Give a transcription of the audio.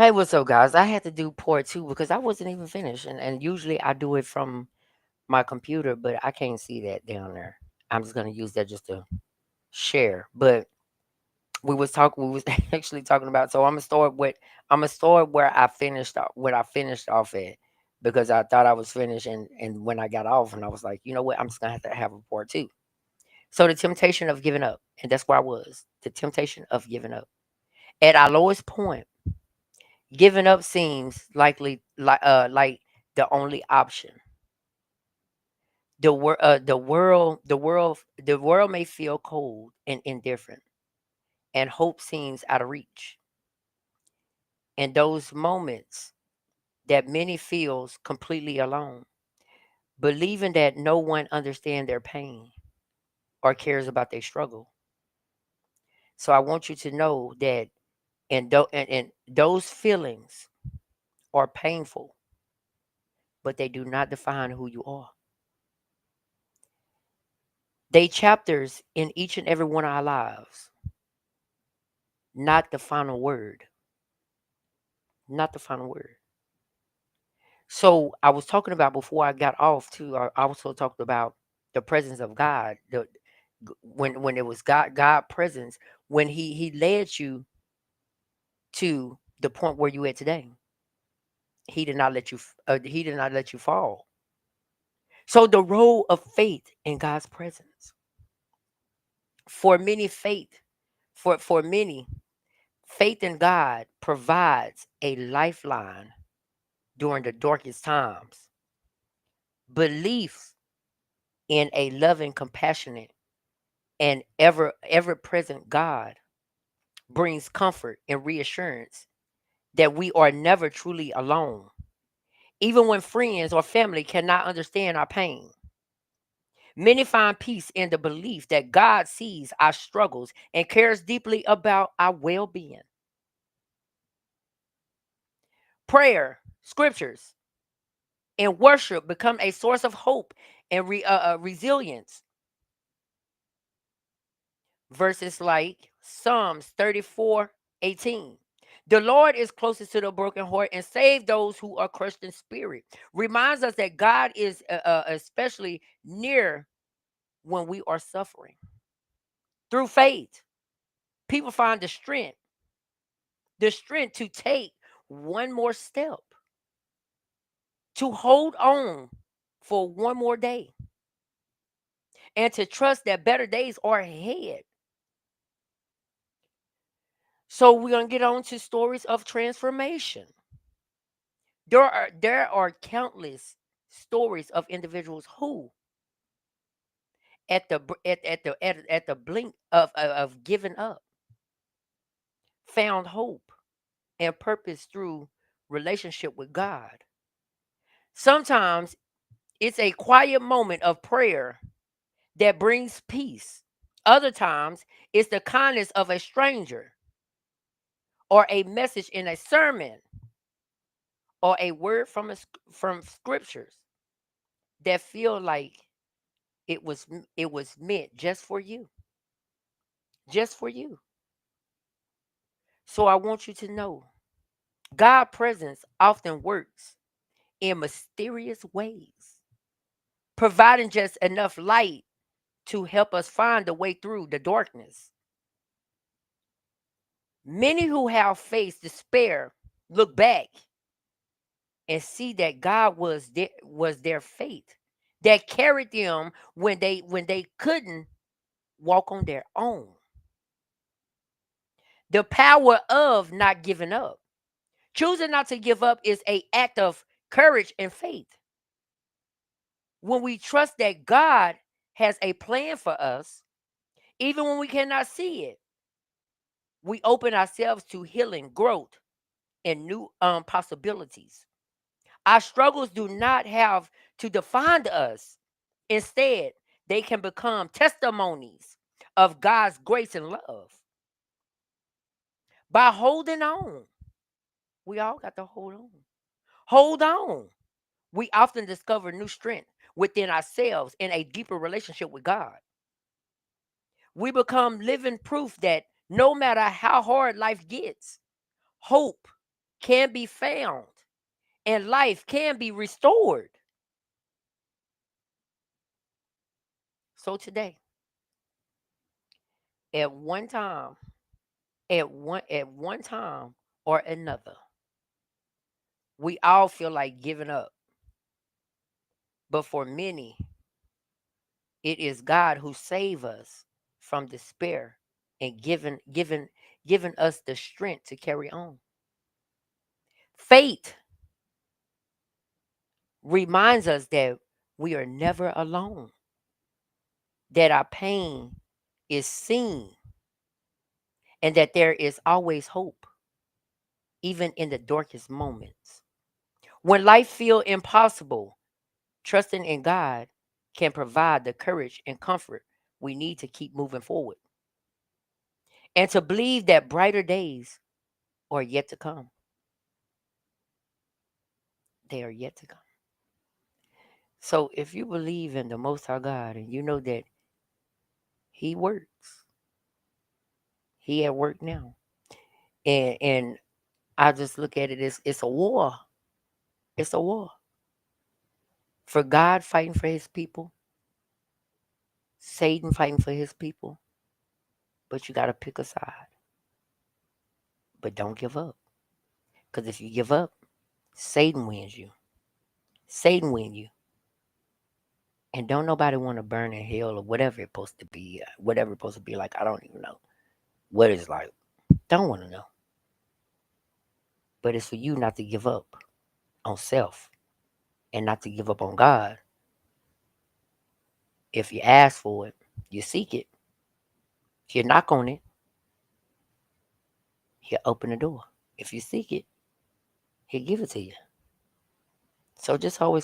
Hey, what's up, guys? I had to do part two because I wasn't even finished, and usually I do it from my computer, but I can't see that down there. I'm just gonna use that just to share. But we was actually talking about. So I'm gonna start where I finished what I finished off at because I thought I was finished, and when I got off, and I was like, you know what, I'm just gonna have to have a part two. So the temptation of giving up, and that's where I was. The temptation of giving up at our lowest point. Giving up seems like the only option. The world may feel cold and indifferent, and hope seems out of reach. In those moments that many feels completely alone, believing that no one understands their pain or cares about their struggle. So I want you to know that and those feelings are painful, but they do not define who you are. They chapters in each and every one of our lives, not the final word. Not the final word. So I was talking about before I got off too. I also talked about the presence of God. When it was God presence, when He led you to the point where you at today. He did not let you. He did not let you fall. So the role of faith in God's presence for many faith for many faith in God provides a lifeline during the darkest times. Belief in a loving, compassionate, and ever present God brings comfort and reassurance that we are never truly alone, even when friends or family cannot understand our pain. Many find peace in the belief that God sees our struggles and cares deeply about our well being. Prayer, scriptures, and worship become a source of hope and resilience. Verses like Psalms 34:18. The Lord is closest to the broken heart and save those who are crushed in spirit. Reminds us that God is especially near when we are suffering. Through faith, people find the strength to take one more step, to hold on for one more day, and to trust that better days are ahead. So we're going to get on to stories of transformation. There are countless stories of individuals who at the blink of giving up found hope and purpose through relationship with God. Sometimes it's a quiet moment of prayer that brings peace. Other times it's the kindness of a stranger or a message in a sermon or a word from scriptures that feel like it was meant just for you, just for you. So I want you to know God presence often works in mysterious ways, providing just enough light to help us find the way through the darkness. Many who have faced despair look back and see that God was their faith that carried them when they couldn't walk on their own. The power of not giving up. Choosing not to give up is a act of courage and faith. When we trust that God has a plan for us, even when we cannot see it, we open ourselves to healing, growth, and new possibilities. Our struggles do not have to define us. Instead, they can become testimonies of God's grace and love. By holding on, we all got to hold on. Hold on. We often discover new strength within ourselves in a deeper relationship with God. We become living proof that no matter how hard life gets, hope. can be found and life can be restored. So today, at one time, at one time or another, we all feel like giving up. But for many, it is God who save us from despair and given us the strength to carry on. Faith reminds us that we are never alone, that our pain is seen, and that there is always hope, even in the darkest moments. When life feels impossible, trusting in God can provide the courage and comfort we need to keep moving forward and to believe that brighter days are yet to come. They are yet to come. So if you believe in the Most High God and you know that He works, He at work now. And I just look at it as it's a war. It's a war. For God fighting for his people, Satan fighting for his people, but you got to pick a side. But don't give up. Because if you give up, Satan wins you. Satan wins you. And don't nobody want to burn in hell or whatever it's supposed to be. Whatever it's supposed to be like. I don't even know what it's like. Don't want to know. But it's for you not to give up on self and not to give up on God. If you ask for it, you seek it. If you knock on it, He'll open the door. If you seek it, He'll give it to you. So just always